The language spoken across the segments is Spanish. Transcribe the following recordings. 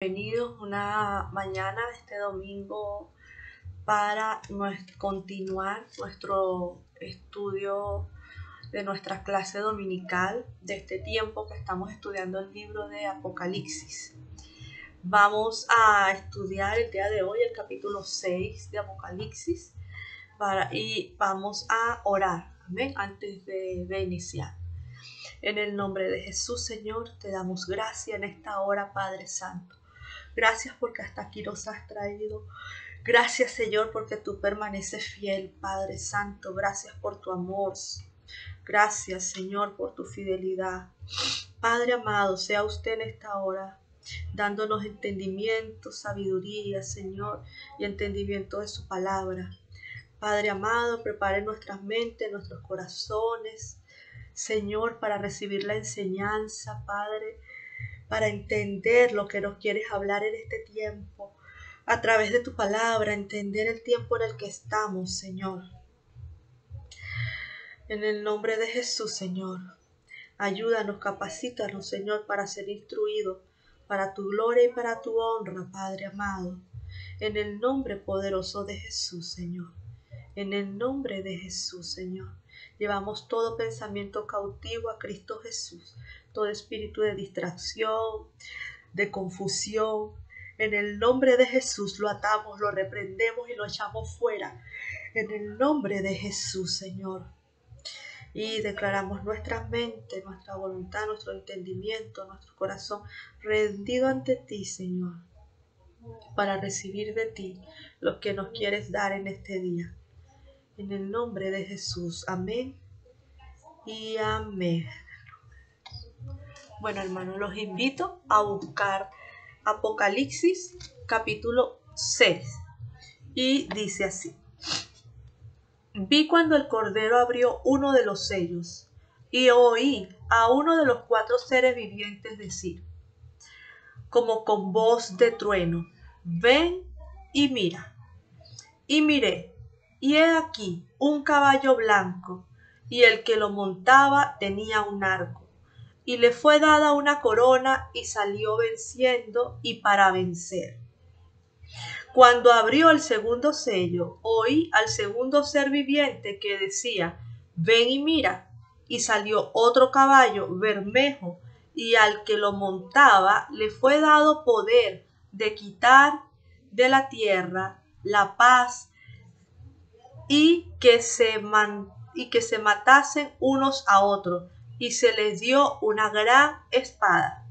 Bienvenidos una mañana de este domingo para continuar nuestro estudio de nuestra clase dominical de este tiempo que estamos estudiando el libro de Apocalipsis. Vamos a estudiar el día de hoy el capítulo 6 de Apocalipsis y vamos a orar, amén, antes de iniciar. En el nombre de Jesús, Señor, te damos gracias en esta hora, Padre Santo. Gracias porque hasta aquí nos has traído. Gracias, Señor, porque tú permaneces fiel, Padre Santo. Gracias por tu amor. Gracias, Señor, por tu fidelidad. Padre amado, sea usted en esta hora dándonos entendimiento, sabiduría, Señor, y entendimiento de su palabra. Padre amado, prepare nuestras mentes, nuestros corazones, Señor, para recibir la enseñanza, Padre, para entender lo que nos quieres hablar en este tiempo, a través de tu palabra, entender el tiempo en el que estamos, Señor. En el nombre de Jesús, Señor, ayúdanos, capacítanos, Señor, para ser instruidos, para tu gloria y para tu honra, Padre amado. En el nombre poderoso de Jesús, Señor. En el nombre de Jesús, Señor. Llevamos todo pensamiento cautivo a Cristo Jesús, todo espíritu de distracción, de confusión. En el nombre de Jesús lo atamos, lo reprendemos y lo echamos fuera. En el nombre de Jesús, Señor. Y declaramos nuestra mente, nuestra voluntad, nuestro entendimiento, nuestro corazón rendido ante ti, Señor, para recibir de ti lo que nos quieres dar en este día. En el nombre de Jesús. Amén y amén. Bueno, hermanos, los invito a buscar Apocalipsis capítulo 6. Y dice así: Vi cuando el Cordero abrió uno de los sellos, y oí a uno de los 4 seres vivientes decir, como con voz de trueno, ven y mira. Y miré, y he aquí un caballo blanco, y el que lo montaba tenía un arco, y le fue dada una corona, y salió venciendo y para vencer. Cuando abrió el segundo sello, oí al segundo ser viviente que decía, ven y mira, y salió otro caballo bermejo, y al que lo montaba le fue dado poder de quitar de la tierra la paz, y que se matasen unos a otros, y se les dio una gran espada.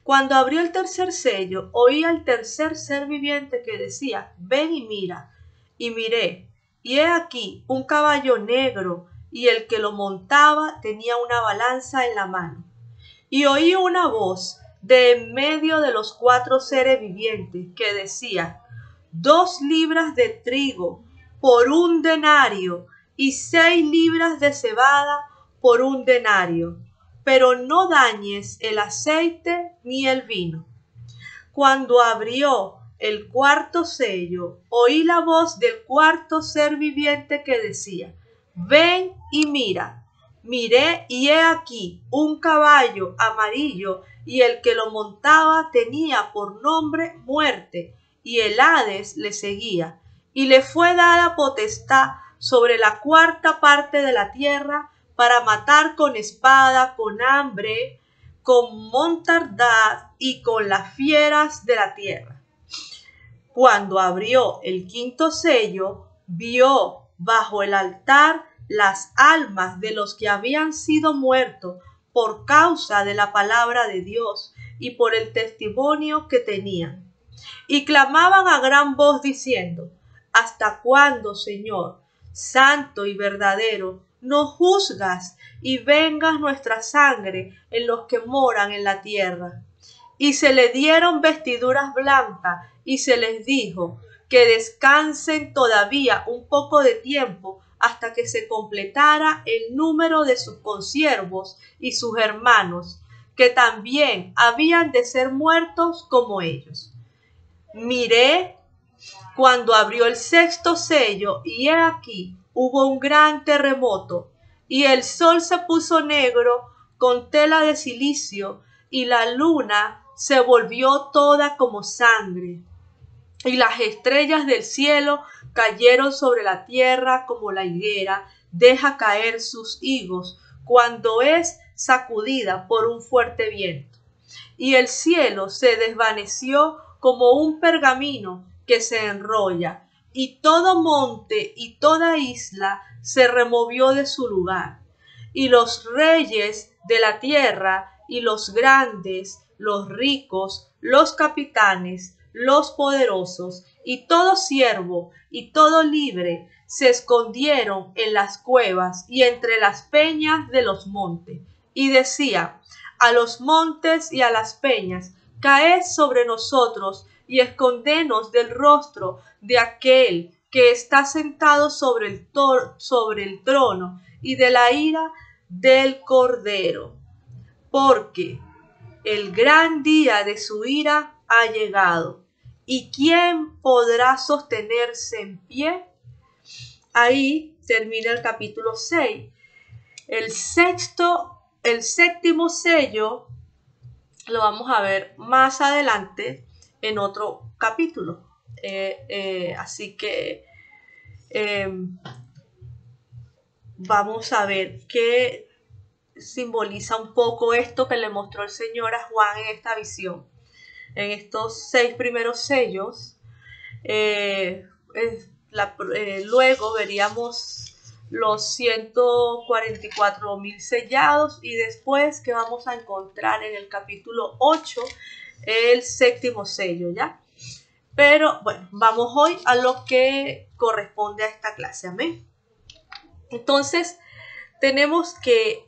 Cuando abrió el tercer sello, oí al tercer ser viviente que decía, ven y mira. Y miré, y he aquí un caballo negro, y el que lo montaba tenía una balanza en la mano. Y oí una voz de en medio de los 4 seres vivientes que decía, 2 libras de trigo por 1 denario, y 6 libras de cebada por 1 denario, pero no dañes el aceite ni el vino. Cuando abrió el cuarto sello, oí la voz del cuarto ser viviente que decía, ven y mira. Miré, y he aquí un caballo amarillo, y el que lo montaba tenía por nombre Muerte, y el Hades le seguía, y le fue dada potestad sobre la 4ª parte de la tierra, para matar con espada, con hambre, con mortandad y con las fieras de la tierra. Cuando abrió el 5º sello, vio bajo el altar las almas de los que habían sido muertos por causa de la palabra de Dios y por el testimonio que tenían. Y clamaban a gran voz diciendo, ¿hasta cuándo, Señor, santo y verdadero, no juzgas y vengas nuestra sangre en los que moran en la tierra? Y se le dieron vestiduras blancas, y se les dijo que descansen todavía un poco de tiempo hasta que se completara el número de sus consiervos y sus hermanos, que también habían de ser muertos como ellos. Miré cuando abrió el 6º sello, y he aquí hubo un gran terremoto, y el sol se puso negro con tela de silicio, y la luna se volvió toda como sangre, y las estrellas del cielo cayeron sobre la tierra como la higuera deja caer sus higos cuando es sacudida por un fuerte viento. Y el cielo se desvaneció como un pergamino que se enrolla, y todo monte y toda isla se removió de su lugar. Y los reyes de la tierra, y los grandes, los ricos, los capitanes, los poderosos, y todo siervo y todo libre, se escondieron en las cuevas y entre las peñas de los montes. Y decía: a los montes y a las peñas, caed sobre nosotros y escondenos del rostro de aquel que está sentado sobre el trono y de la ira del Cordero, porque el gran día de su ira ha llegado. ¿Y quién podrá sostenerse en pie? Ahí termina el capítulo 6. El séptimo sello lo vamos a ver más adelante en otro capítulo. Así que vamos a ver qué simboliza un poco esto que le mostró el Señor a Juan en esta visión. En estos 6 primeros sellos, luego veríamos los 144.000 sellados, y después que vamos a encontrar en el capítulo 8 el séptimo sello, ¿ya? Pero bueno, vamos hoy a lo que corresponde a esta clase, amén. Entonces, tenemos que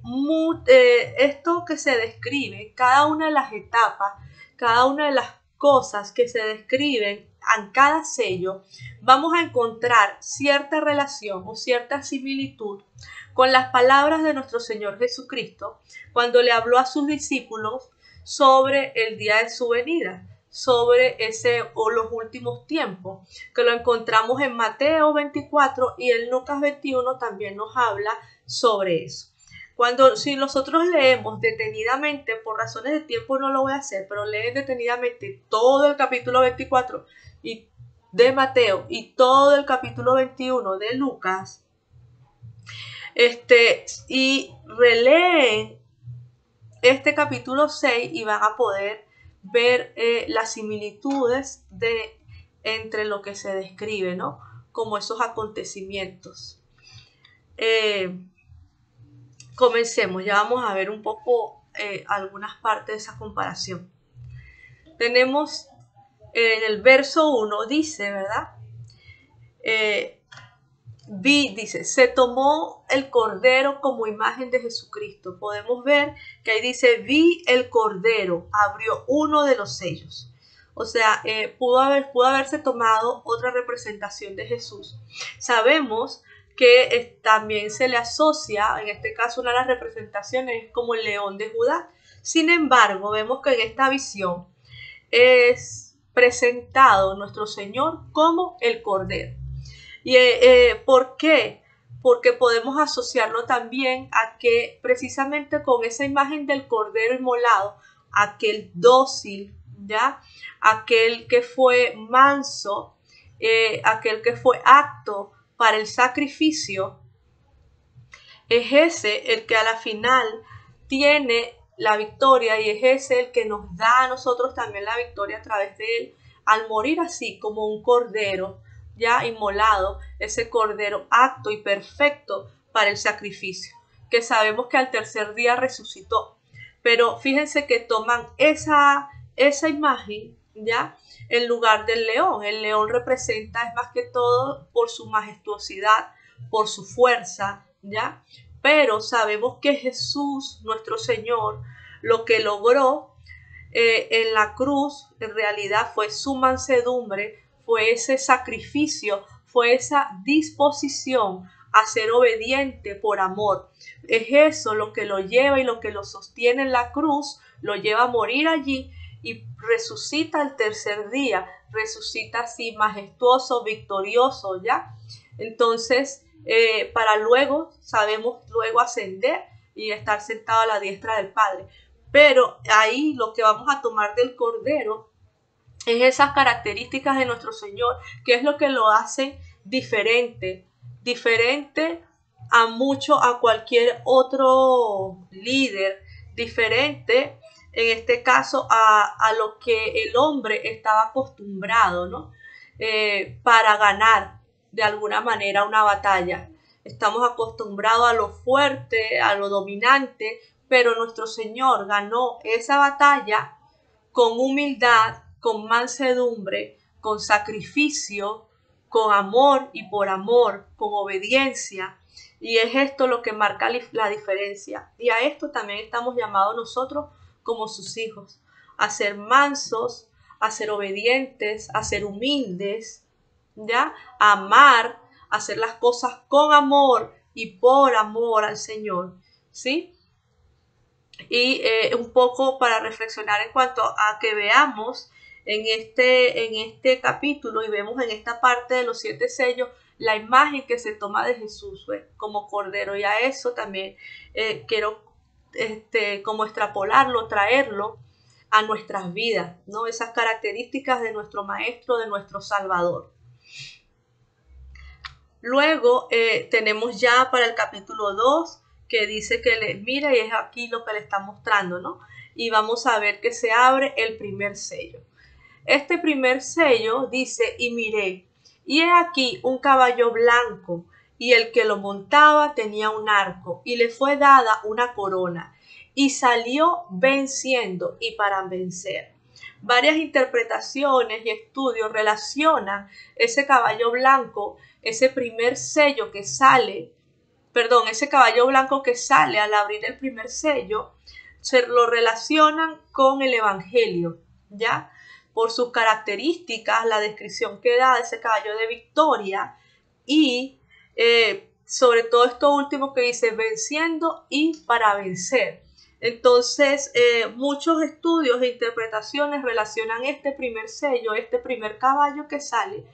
esto que se describe, cada una de las etapas, cada una de las cosas que se describen en cada sello, vamos a encontrar cierta relación o cierta similitud con las palabras de nuestro Señor Jesucristo cuando le habló a sus discípulos sobre el día de su venida, sobre los últimos tiempos, que lo encontramos en Mateo 24 y en Lucas 21 también nos habla sobre eso. Si nosotros leemos detenidamente, por razones de tiempo no lo voy a hacer, pero leen detenidamente todo el capítulo 24 de Mateo y todo el capítulo 21 de Lucas, y releen este capítulo 6 y van a poder ver las similitudes entre lo que se describe, ¿no? Como esos acontecimientos. Comencemos, ya vamos a ver un poco algunas partes de esa comparación. Tenemos en el verso 1, dice, ¿verdad? Dice, se tomó el cordero como imagen de Jesucristo. Podemos ver que ahí dice, vi el cordero, abrió uno de los sellos. O sea, pudo haberse tomado otra representación de Jesús. Sabemos que también se le asocia, en este caso una de las representaciones, como el león de Judá. Sin embargo, vemos que en esta visión es presentado nuestro Señor como el cordero. ¿Y por qué? Porque podemos asociarlo también a que precisamente con esa imagen del cordero inmolado, aquel dócil, ¿ya? Aquel que fue manso, aquel que fue apto para el sacrificio, es ese el que a la final tiene la victoria, y es ese el que nos da a nosotros también la victoria a través de él, al morir así como un cordero ya inmolado, ese cordero apto y perfecto para el sacrificio, que sabemos que al tercer día resucitó. Pero fíjense que toman esa imagen, ya, en lugar del león. El león representa, es más que todo por su majestuosidad, por su fuerza, ya. Pero sabemos que Jesús, nuestro Señor, lo que logró en la cruz, en realidad fue su mansedumbre, fue ese sacrificio, fue esa disposición a ser obediente por amor. Es eso lo que lo lleva y lo que lo sostiene en la cruz, lo lleva a morir allí y resucita el tercer día, resucita así majestuoso, victorioso, ¿ya? Entonces, para luego, sabemos luego ascender y estar sentado a la diestra del Padre. Pero ahí lo que vamos a tomar del Cordero es esas características de nuestro Señor, que es lo que lo hace diferente a cualquier otro líder, diferente en este caso a lo que el hombre estaba acostumbrado, ¿no? Para ganar de alguna manera una batalla. Estamos acostumbrados a lo fuerte, a lo dominante, pero nuestro Señor ganó esa batalla con humildad, con mansedumbre, con sacrificio, con amor y por amor, con obediencia. Y es esto lo que marca la diferencia. Y a esto también estamos llamados nosotros como sus hijos, a ser mansos, a ser obedientes, a ser humildes, ¿ya? A amar, a hacer las cosas con amor y por amor al Señor, ¿sí? Y un poco para reflexionar en cuanto a que veamos en este capítulo y vemos en esta parte de los 7 sellos la imagen que se toma de Jesús como Cordero, y a eso también quiero como extrapolarlo, traerlo a nuestras vidas, ¿no? Esas características de nuestro Maestro, de nuestro Salvador. Luego tenemos ya para el capítulo 2 que dice que mira, y es aquí lo que le está mostrando, ¿no? Y vamos a ver que se abre el primer sello. Este primer sello dice, y miré, y he aquí un caballo blanco, y el que lo montaba tenía un arco, y le fue dada una corona, y salió venciendo y para vencer. Varias interpretaciones y estudios relacionan ese caballo blanco, ese primer sello que sale, ese caballo blanco que sale al abrir el primer sello, se lo relacionan con el Evangelio, ¿ya? Por sus características, la descripción que da de ese caballo de victoria y sobre todo esto último que dice venciendo y para vencer. Entonces, muchos estudios e interpretaciones relacionan este primer sello, este primer caballo que sale,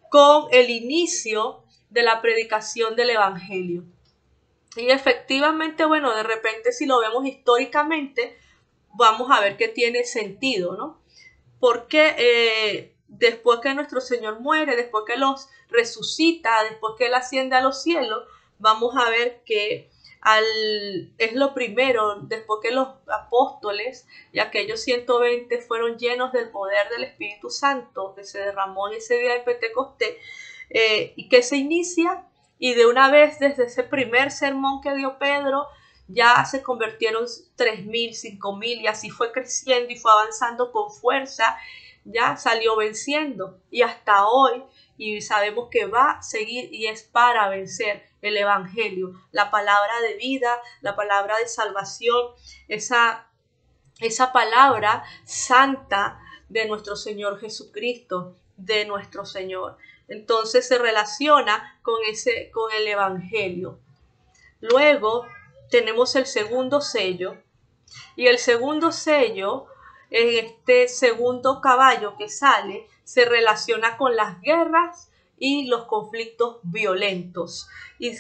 con el inicio de la predicación del Evangelio. Y efectivamente, bueno, de repente si lo vemos históricamente, vamos a ver que tiene sentido, ¿no? Porque después que nuestro Señor muere, después que los resucita, después que Él asciende a los cielos, vamos a ver que es lo primero, después que los apóstoles y aquellos 120 fueron llenos del poder del Espíritu Santo que se derramó en ese día de Pentecostés, y que se inicia, y de una vez desde ese primer sermón que dio Pedro, ya se convirtieron 3.000, 5.000 y así fue creciendo y fue avanzando con fuerza, ya salió venciendo y hasta hoy, y sabemos que va a seguir y es para vencer el Evangelio, la palabra de vida, la palabra de salvación, esa palabra santa de nuestro Señor Jesucristo, de nuestro Señor. Entonces se relaciona con el Evangelio. Luego tenemos el segundo sello, y el segundo sello, en este segundo caballo que sale, se relaciona con las guerras y los conflictos violentos. Y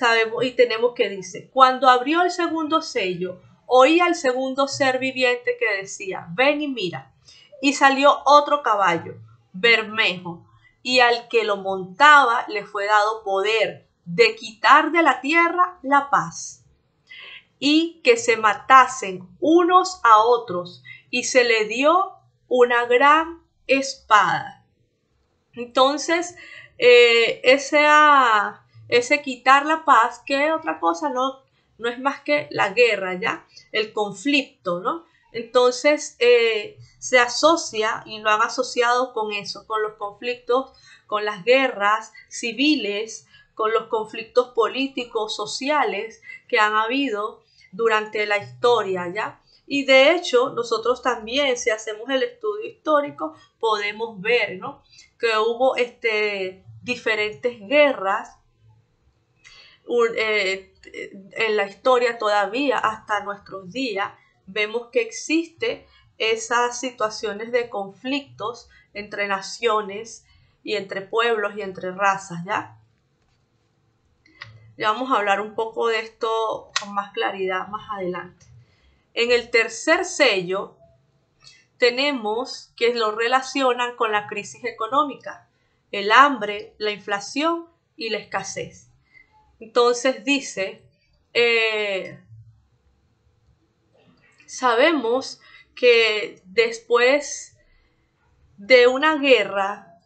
tenemos que dice, cuando abrió el segundo sello, oí al segundo ser viviente que decía, ven y mira. Y salió otro caballo, bermejo, y al que lo montaba le fue dado poder de quitar de la tierra la paz, y que se matasen unos a otros, y se le dio una gran espada. Entonces, ese quitar la paz, que otra cosa no es más que la guerra, ¿ya? El conflicto, ¿no? Entonces, se asocia, y lo han asociado con eso, con los conflictos, con las guerras civiles, con los conflictos políticos, sociales que han habido durante la historia, ¿ya? Y de hecho, nosotros también, si hacemos el estudio histórico, podemos ver, ¿no?, que hubo diferentes guerras en la historia todavía hasta nuestros días. Vemos que existe esas situaciones de conflictos entre naciones y entre pueblos y entre razas, ¿ya? Ya vamos a hablar un poco de esto con más claridad más adelante. En el tercer sello tenemos que lo relacionan con la crisis económica, el hambre, la inflación y la escasez. Entonces dice, sabemos que después de una guerra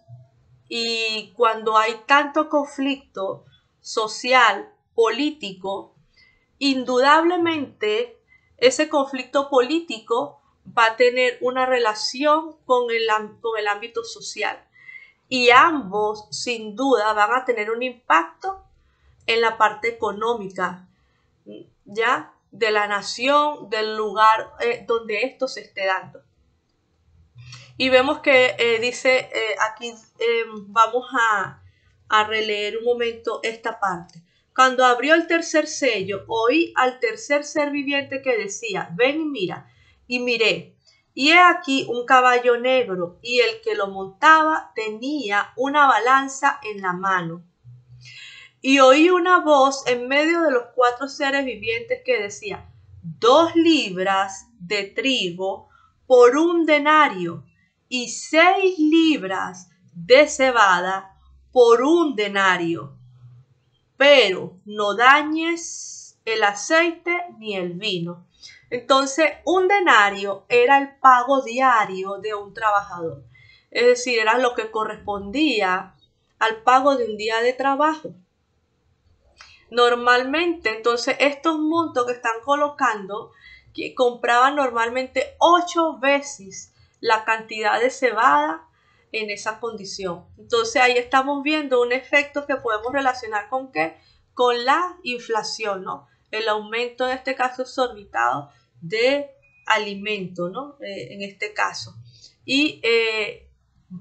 y cuando hay tanto conflicto social, político, indudablemente ese conflicto político va a tener una relación con el ámbito social. Y ambos, sin duda, van a tener un impacto en la parte económica, ¿ya? De la nación, del lugar donde esto se esté dando. Y vemos que dice, aquí vamos a releer un momento esta parte. Cuando abrió el tercer sello, oí al tercer ser viviente que decía, ven y mira. Y miré, y he aquí un caballo negro, y el que lo montaba tenía una balanza en la mano. Y oí una voz en medio de los 4 seres vivientes que decía, 2 libras de trigo por 1 denario y 6 libras de cebada por 1 denario. Pero no dañes el aceite ni el vino. Entonces, 1 denario era el pago diario de un trabajador. Es decir, era lo que correspondía al pago de un día de trabajo. Normalmente, entonces, estos montos que están colocando, que compraban normalmente 8 veces la cantidad de cebada en esa condición. Entonces, ahí estamos viendo un efecto que podemos relacionar con ¿qué? Con la inflación, ¿no? El aumento, en este caso, exorbitado de alimento, ¿no? En este caso. Y,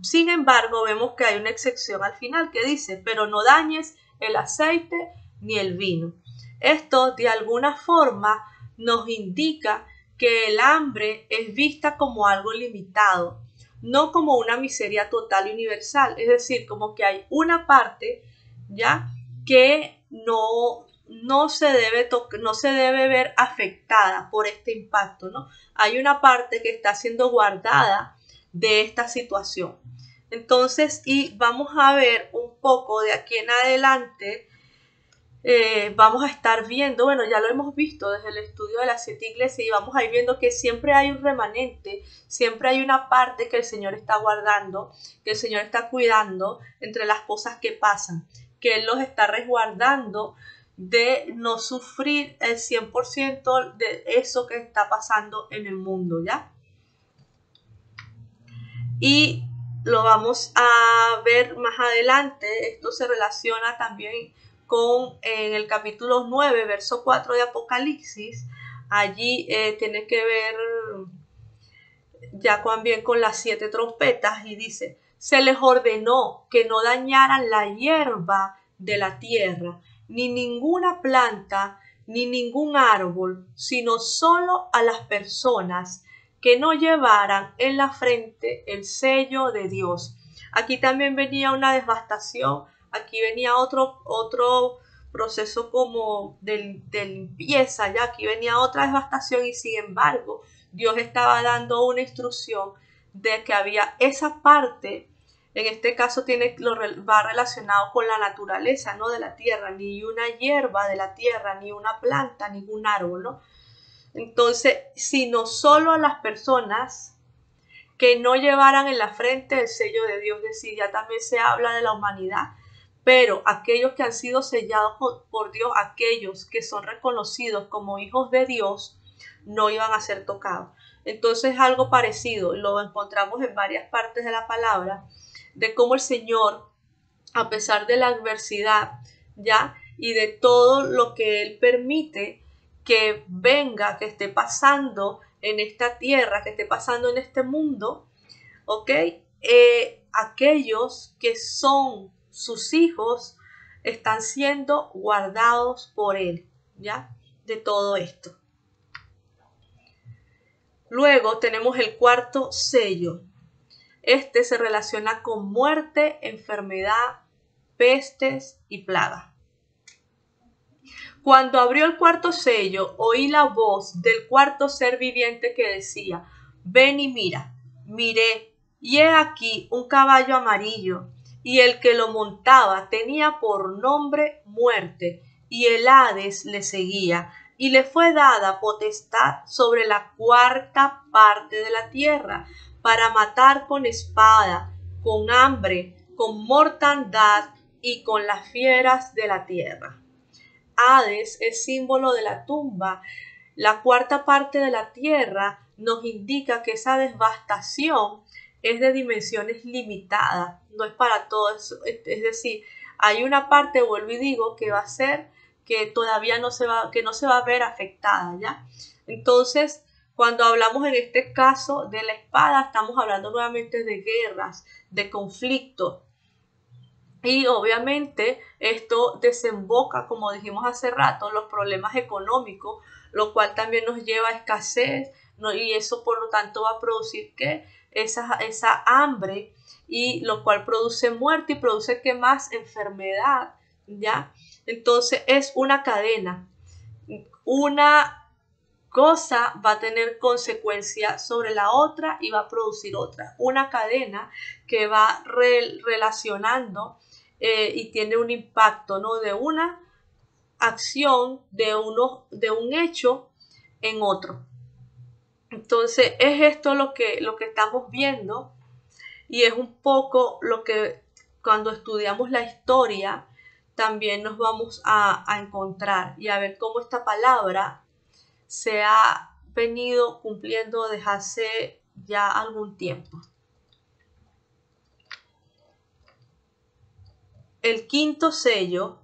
sin embargo, vemos que hay una excepción al final que dice, pero no dañes el aceite ni el vino. Esto de alguna forma nos indica que el hambre es vista como algo limitado, no como una miseria total y universal, es decir, como que hay una parte ya que no se debe ver afectada por este impacto, ¿no? Hay una parte que está siendo guardada de esta situación. Entonces, y vamos a ver un poco de aquí en adelante. Vamos a estar viendo, bueno, ya lo hemos visto desde el estudio de las 7 iglesias y vamos a ir viendo que siempre hay un remanente, siempre hay una parte que el Señor está guardando, que el Señor está cuidando entre las cosas que pasan, que Él los está resguardando de no sufrir el 100% de eso que está pasando en el mundo, ¿ya? Y lo vamos a ver más adelante, esto se relaciona también en el capítulo 9, verso 4 de Apocalipsis. Allí tiene que ver ya también con las 7 trompetas y dice, se les ordenó que no dañaran la hierba de la tierra, ni ninguna planta, ni ningún árbol, sino solo a las personas que no llevaran en la frente el sello de Dios. Aquí también venía una devastación. Aquí venía otro proceso como de limpieza, ya aquí venía otra devastación y sin embargo Dios estaba dando una instrucción de que había esa parte, en este caso va relacionado con la naturaleza, ¿no? De la tierra, ni una hierba de la tierra, ni una planta, ningún árbol, ¿no? Entonces, sino solo a las personas que no llevaran en la frente el sello de Dios, es decir, ya también se habla de la humanidad, pero aquellos que han sido sellados por Dios, aquellos que son reconocidos como hijos de Dios, no iban a ser tocados. Entonces algo parecido, lo encontramos en varias partes de la palabra, de cómo el Señor, a pesar de la adversidad, ya, y de todo lo que Él permite que venga, que esté pasando en esta tierra, que esté pasando en este mundo, ¿ok? Aquellos que son sus hijos están siendo guardados por Él, ¿ya? De todo esto. Luego tenemos el cuarto sello. Este se relaciona con muerte, enfermedad, pestes y plaga. Cuando abrió el cuarto sello, oí la voz del cuarto ser viviente que decía: ven y mira. Miré, y he aquí un caballo amarillo, y el que lo montaba tenía por nombre Muerte, y el Hades le seguía, y le fue dada potestad sobre la cuarta parte de la tierra, para matar con espada, con hambre, con mortandad y con las fieras de la tierra. Hades es símbolo de la tumba. La cuarta parte de la tierra nos indica que esa devastación es de dimensiones limitadas, no es para todos. Es decir, hay una parte, vuelvo y digo, que va a ser que todavía no se va a ver afectada, ¿ya? Entonces, cuando hablamos en este caso de la espada, estamos hablando nuevamente de guerras, de conflictos. Y obviamente esto desemboca, como dijimos hace rato, los problemas económicos, lo cual también nos lleva a escasez, ¿no? Y eso por lo tanto va a producir ¿qué? Esa hambre, y lo cual produce muerte y produce ¿qué más? Enfermedad, ¿ya? Entonces es una cadena. Una cosa va a tener consecuencias sobre la otra y va a producir otra. Una cadena que va relacionando y tiene un impacto, ¿no? De una acción, de un hecho en otro. Entonces es esto lo que estamos viendo, y es un poco lo que cuando estudiamos la historia también nos vamos a encontrar y a ver cómo esta palabra se ha venido cumpliendo desde hace ya algún tiempo. El quinto sello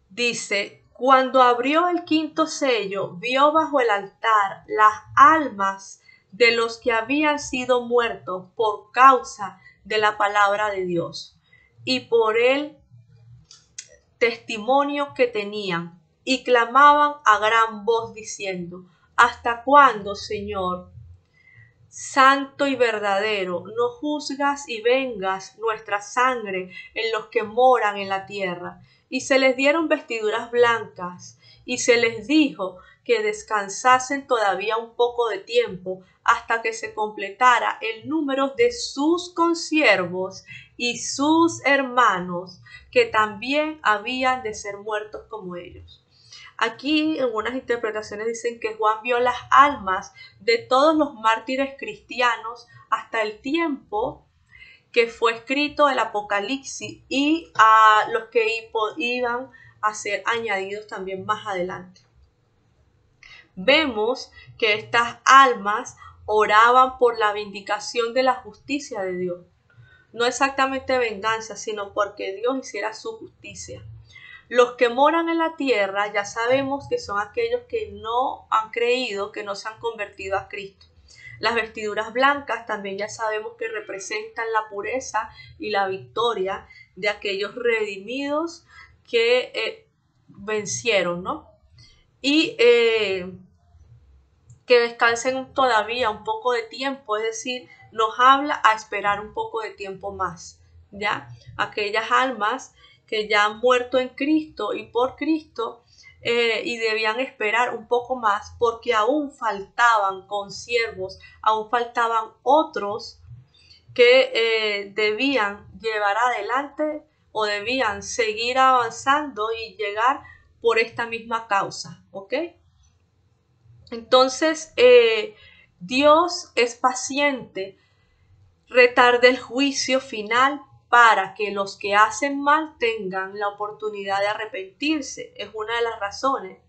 dice: cuando abrió el quinto sello, vio bajo el altar las almas de los que habían sido muertos por causa de la palabra de Dios y por el testimonio que tenían, y clamaban a gran voz diciendo: ¿hasta cuándo, Señor, santo y verdadero, no juzgas y vengas nuestra sangre en los que moran en la tierra? Y se les dieron vestiduras blancas, y se les dijo que descansasen todavía un poco de tiempo, hasta que se completara el número de sus consiervos y sus hermanos, que también habían de ser muertos como ellos. Aquí en unas interpretaciones dicen que Juan vio las almas de todos los mártires cristianos hasta el tiempo que fue escrito el Apocalipsis, y a los que iban a ser añadidos también más adelante. Vemos que estas almas oraban por la vindicación de la justicia de Dios. No exactamente venganza, sino porque Dios hiciera su justicia. Los que moran en la tierra ya sabemos que son aquellos que no han creído, que no se han convertido a Cristo. Las vestiduras blancas también ya sabemos que representan la pureza y la victoria de aquellos redimidos que vencieron, ¿no? Y que descansen todavía un poco de tiempo, es decir, nos habla a esperar un poco de tiempo más, ¿ya? Aquellas almas que ya han muerto en Cristo y por Cristo, y debían esperar un poco más, porque aún faltaban consiervos, aún faltaban otros que debían llevar adelante o debían seguir avanzando y llegar por esta misma causa, ¿ok? Entonces, Dios es paciente, retarda el juicio final para que los que hacen mal tengan la oportunidad de arrepentirse. Es una de las razones.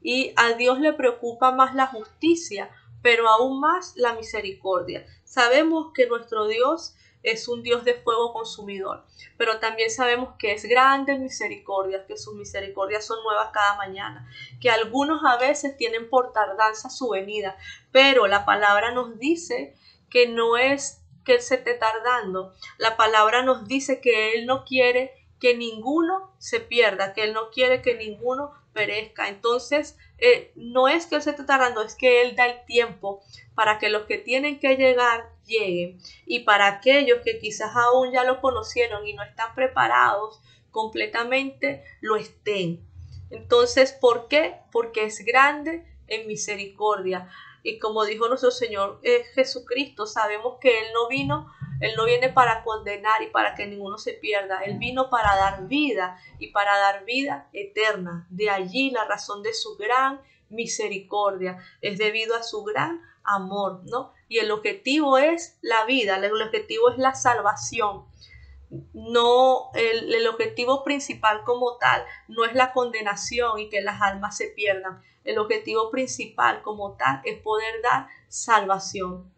Y a Dios le preocupa más la justicia, pero aún más la misericordia. Sabemos que nuestro Dios es un Dios de fuego consumidor, pero también sabemos que es grande en misericordia, que sus misericordias son nuevas cada mañana, que algunos a veces tienen por tardanza su venida, pero la palabra nos dice que no es que Él se esté tardando. La palabra nos dice que Él no quiere que ninguno se pierda, que Él no quiere que ninguno perezca. Entonces, no es que Él se esté tardando, es que Él da el tiempo para que los que tienen que llegar lleguen, y para aquellos que quizás aún ya lo conocieron y no están preparados completamente, lo estén. Entonces, ¿por qué? Porque es grande en misericordia. Y como dijo nuestro Señor Jesucristo, sabemos que Él no viene para condenar y para que ninguno se pierda. Él vino para dar vida y para dar vida eterna. De allí la razón de su gran misericordia. Es debido a su gran amor, ¿no? Y el objetivo es la vida, el objetivo es la salvación. No, el objetivo principal como tal no es la condenación y que las almas se pierdan. El objetivo principal como tal es poder dar salvación.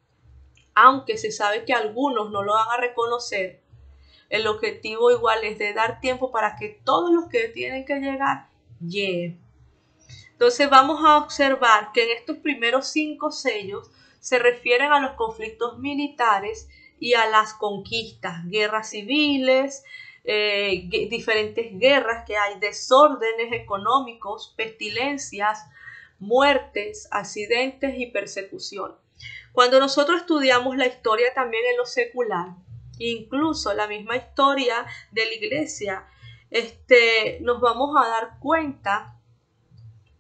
Aunque se sabe que algunos no lo van a reconocer, el objetivo igual es de dar tiempo para que todos los que tienen que llegar lleguen. Entonces vamos a observar que en estos primeros 5 sellos se refieren a los conflictos militares y a las conquistas, guerras civiles, diferentes guerras que hay, desórdenes económicos, pestilencias, muertes, accidentes y persecución. Cuando nosotros estudiamos la historia también en lo secular, incluso la misma historia de la iglesia, nos vamos a dar cuenta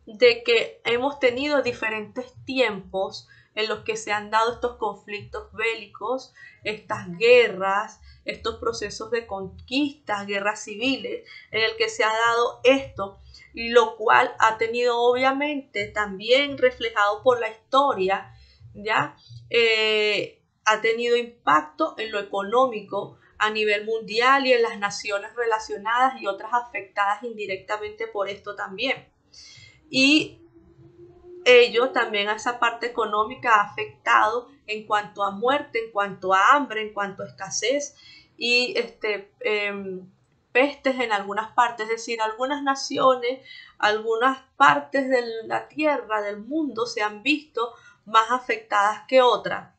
de que hemos tenido diferentes tiempos en los que se han dado estos conflictos bélicos, estas guerras, estos procesos de conquistas, guerras civiles, en el que se ha dado esto, y lo cual ha tenido obviamente también reflejado por la historia, ¿ya? Ha tenido impacto en lo económico a nivel mundial y en las naciones relacionadas y otras afectadas indirectamente por esto también. Y ello también a esa parte económica ha afectado en cuanto a muerte, en cuanto a hambre, en cuanto a escasez y pestes en algunas partes, es decir, algunas naciones, algunas partes de la tierra, del mundo, se han visto más afectadas que otras.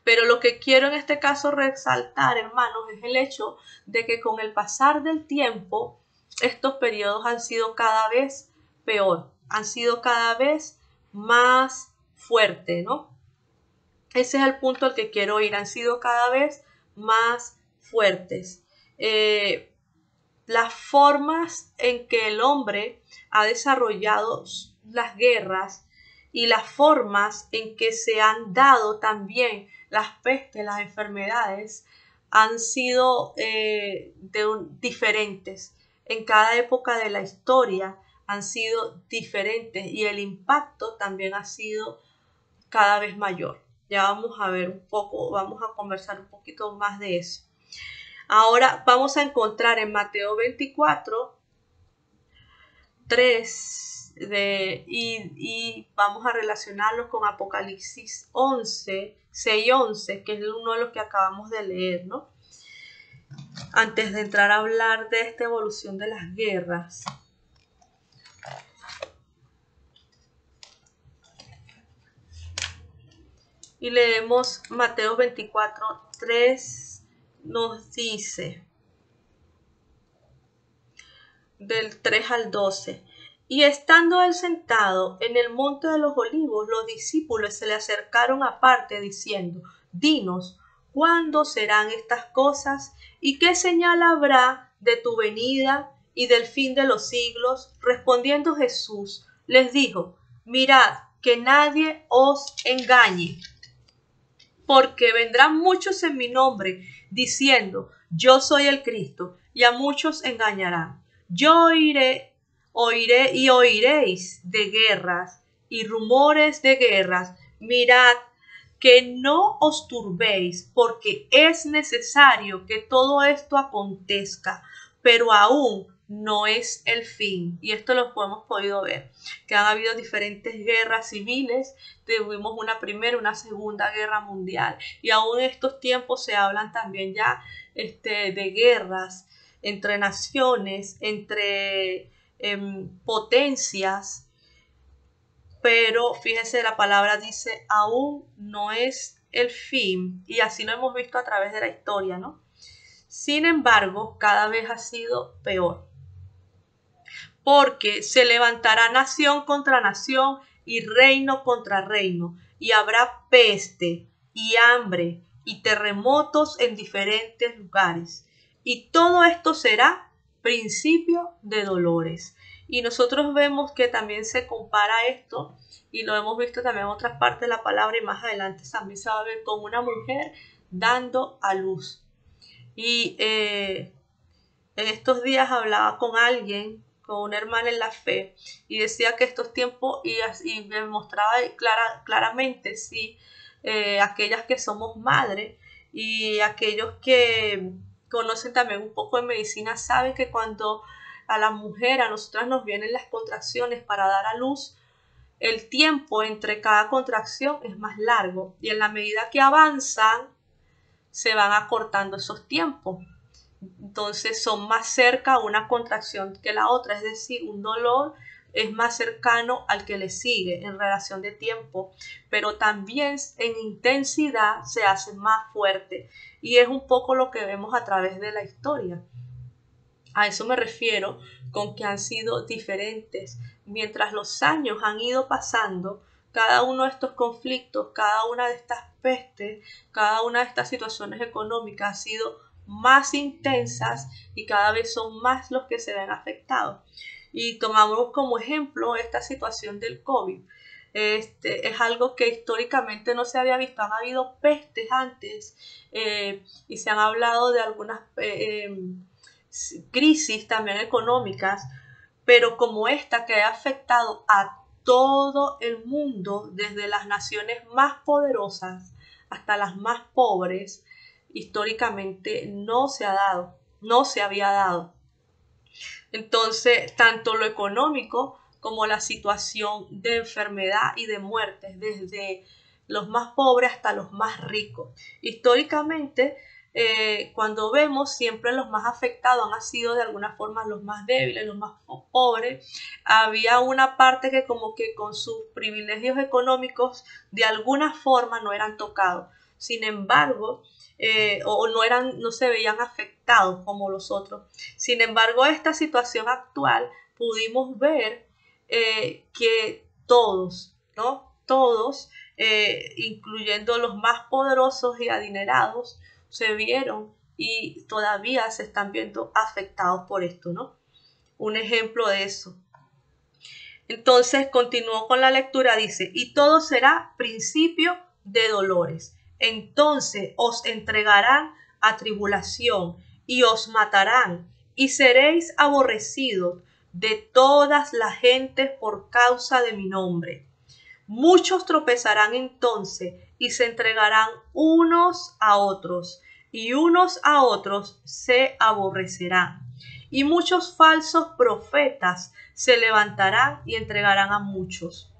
Pero lo que quiero en este caso resaltar, hermanos, es el hecho de que con el pasar del tiempo, estos periodos han sido cada vez peor, han sido cada vez más fuertes, ¿no? Ese es el punto al que quiero ir, han sido cada vez más fuertes. Las formas en que el hombre ha desarrollado las guerras y las formas en que se han dado también las pestes, las enfermedades, han sido diferentes. En cada época de la historia han sido diferentes y el impacto también ha sido cada vez mayor. Ya vamos a ver un poco, vamos a conversar un poquito más de eso. Ahora vamos a encontrar en Mateo 24, 3 y vamos a relacionarlo con Apocalipsis 11, 6 y 11, que es uno de los que acabamos de leer, ¿no? Antes de entrar a hablar de esta evolución de las guerras. Y leemos Mateo 24, 3, nos dice, del 3 al 12. Y estando él sentado en el monte de los olivos, los discípulos se le acercaron aparte diciendo, dinos, ¿cuándo serán estas cosas? ¿Y qué señal habrá de tu venida y del fin de los siglos? Respondiendo Jesús, les dijo, mirad, que nadie os engañe, porque vendrán muchos en mi nombre, diciendo, yo soy el Cristo, y a muchos engañarán. Yo oiréis de guerras y rumores de guerras. Mirad que no os turbéis, porque es necesario que todo esto acontezca, pero aún no es el fin. Y esto lo hemos podido ver, que han habido diferentes guerras civiles, tuvimos una primera, una segunda guerra mundial, y aún en estos tiempos se hablan también ya de guerras entre naciones, entre potencias, pero fíjense, la palabra dice, aún no es el fin, y así lo hemos visto a través de la historia, ¿no? Sin embargo, cada vez ha sido peor, porque se levantará nación contra nación y reino contra reino, y habrá peste y hambre y terremotos en diferentes lugares. Y todo esto será principio de dolores. Y nosotros vemos que también se compara esto, y lo hemos visto también en otras partes de la palabra, y más adelante también se va a ver con una mujer dando a luz. Y en estos días hablaba con alguien, con una hermana en la fe, y decía que estos tiempos, y me mostraba claramente, sí, aquellas que somos madres y aquellos que conocen también un poco de medicina, saben que cuando a la mujer, a nosotras nos vienen las contracciones para dar a luz, el tiempo entre cada contracción es más largo, y en la medida que avanzan se van acortando esos tiempos. Entonces son más cerca una contracción que la otra, es decir, un dolor es más cercano al que le sigue en relación de tiempo, pero también en intensidad se hace más fuerte, y es un poco lo que vemos a través de la historia. A eso me refiero con que han sido diferentes. Mientras los años han ido pasando, cada uno de estos conflictos, cada una de estas pestes, cada una de estas situaciones económicas ha sido más intensas, y cada vez son más los que se ven afectados. Y tomamos como ejemplo esta situación del COVID. Es algo que históricamente no se había visto. Han habido pestes antes, y se han hablado de algunas crisis también económicas, pero como esta, que ha afectado a todo el mundo, desde las naciones más poderosas hasta las más pobres, históricamente no se había dado. Entonces, tanto lo económico como la situación de enfermedad y de muertes, desde los más pobres hasta los más ricos. Históricamente, cuando vemos, siempre los más afectados han sido de alguna forma los más débiles, los más pobres. Había una parte que como que con sus privilegios económicos de alguna forma no eran tocados. Sin embargo, o no se veían afectados como los otros. Sin embargo, esta situación actual pudimos ver que todos, ¿no? Todos, incluyendo los más poderosos y adinerados, se vieron y todavía se están viendo afectados por esto, ¿no? Un ejemplo de eso. Entonces continuó con la lectura, dice, y todo será principio de dolores. Entonces os entregarán a tribulación y os matarán, y seréis aborrecidos de todas las gentes por causa de mi nombre. Muchos tropezarán entonces y se entregarán unos a otros, y unos a otros se aborrecerán. Y muchos falsos profetas se levantarán y entregarán a muchos.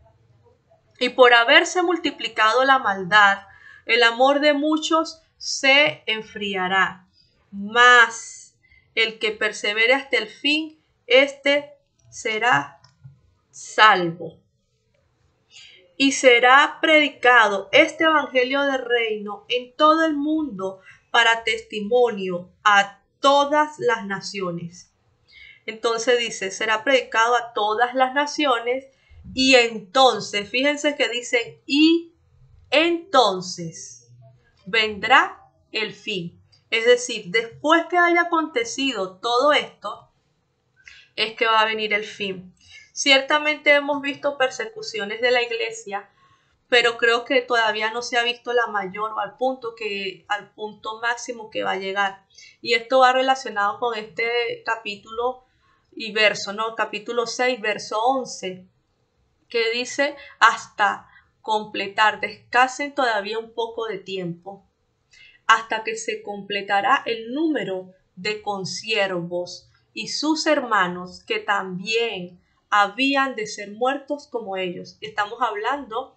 Y por haberse multiplicado la maldad, el amor de muchos se enfriará. Mas el que persevere hasta el fin, éste será salvo. Y será predicado este evangelio del reino en todo el mundo para testimonio a todas las naciones. Entonces dice, será predicado a todas las naciones, y entonces, fíjense que dicen, y entonces vendrá el fin. Es decir, después que haya acontecido todo esto, es que va a venir el fin. Ciertamente hemos visto persecuciones de la iglesia, pero creo que todavía no se ha visto la mayor, o al punto máximo que va a llegar. Y esto va relacionado con este capítulo y verso, ¿no? Capítulo 6, verso 11, que dice, hasta completar, descansen todavía un poco de tiempo, hasta que se completará el número de consiervos y sus hermanos, que también habían de ser muertos como ellos. Estamos hablando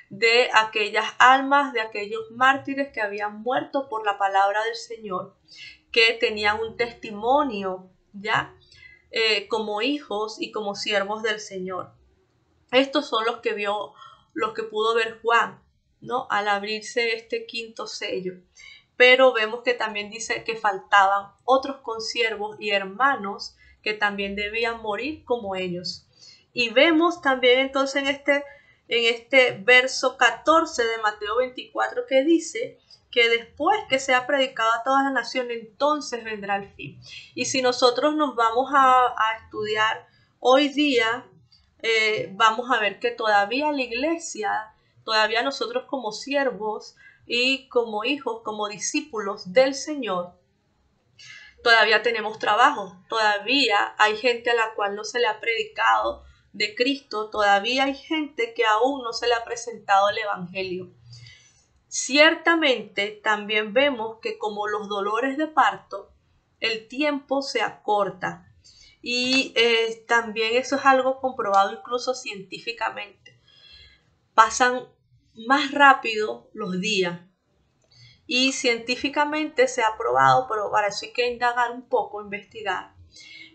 de aquellas almas, de aquellos mártires que habían muerto por la palabra del Señor, que tenían un testimonio ya como hijos y como siervos del Señor. Estos son los que pudo ver Juan, ¿no? Al abrirse este quinto sello. Pero vemos que también dice que faltaban otros consiervos y hermanos que también debían morir como ellos. Y vemos también entonces en este verso 14 de Mateo 24, que dice que después que sea predicado a todas las naciones, entonces vendrá el fin. Y si nosotros nos vamos a estudiar hoy día vamos a ver que todavía la iglesia, todavía nosotros como siervos y como hijos, como discípulos del Señor, todavía tenemos trabajo, todavía hay gente a la cual no se le ha predicado de Cristo, todavía hay gente que aún no se le ha presentado el Evangelio. Ciertamente también vemos que como los dolores de parto, el tiempo se acorta y también eso es algo comprobado incluso científicamente. Pasan más rápido los días. Y científicamente se ha probado, pero para eso hay que indagar un poco, investigar.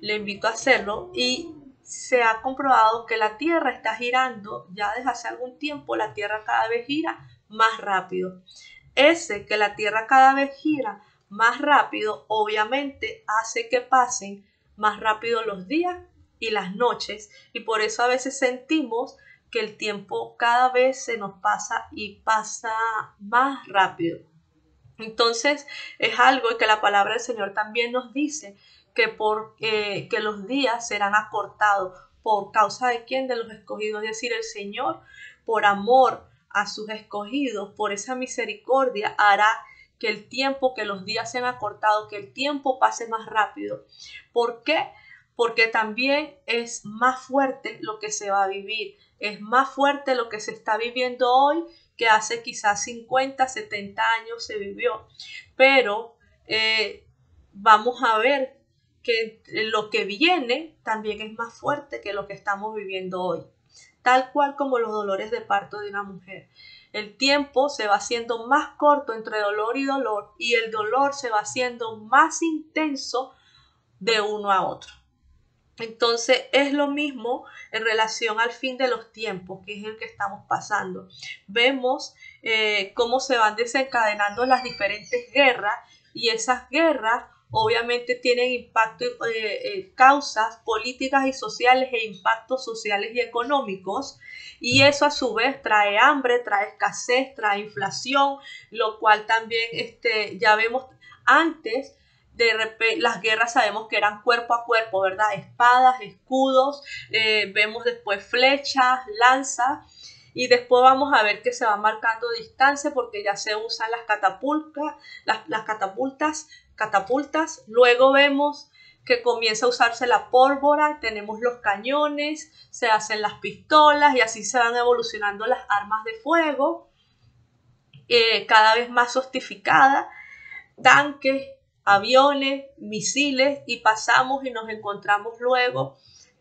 Le invito a hacerlo y se ha comprobado que la Tierra está girando, ya desde hace algún tiempo la Tierra cada vez gira más rápido. Ese que la Tierra cada vez gira más rápido, obviamente hace que pasen más rápido los días y las noches, y por eso a veces sentimos que el tiempo cada vez se nos pasa y pasa más rápido. Entonces es algo que la palabra del Señor también nos dice que que los días serán acortados. ¿Por causa de quién? De los escogidos. Es decir, el Señor, por amor a sus escogidos, por esa misericordia, hará que el tiempo, que los días sean acortados, que el tiempo pase más rápido. ¿Por qué? Porque también es más fuerte lo que se va a vivir. Es más fuerte lo que se está viviendo hoy que hace quizás 50, 70 años se vivió. Pero vamos a ver que lo que viene también es más fuerte que lo que estamos viviendo hoy. Tal cual como los dolores de parto de una mujer. El tiempo se va haciendo más corto entre dolor y dolor, y el dolor se va haciendo más intenso de uno a otro. Entonces es lo mismo en relación al fin de los tiempos, que es el que estamos pasando. Vemos cómo se van desencadenando las diferentes guerras, y esas guerras obviamente tienen impacto, causas políticas y sociales e impactos sociales y económicos, y eso a su vez trae hambre, trae escasez, trae inflación, lo cual también ya vemos antes. De repente, las guerras sabemos que eran cuerpo a cuerpo, ¿verdad? Espadas, escudos, vemos después flechas, lanzas, y después vamos a ver que se va marcando distancia porque ya se usan las catapultas. Luego vemos que comienza a usarse la pólvora, tenemos los cañones, se hacen las pistolas y así se van evolucionando las armas de fuego, cada vez más sofisticadas, tanques, aviones, misiles, y pasamos y nos encontramos luego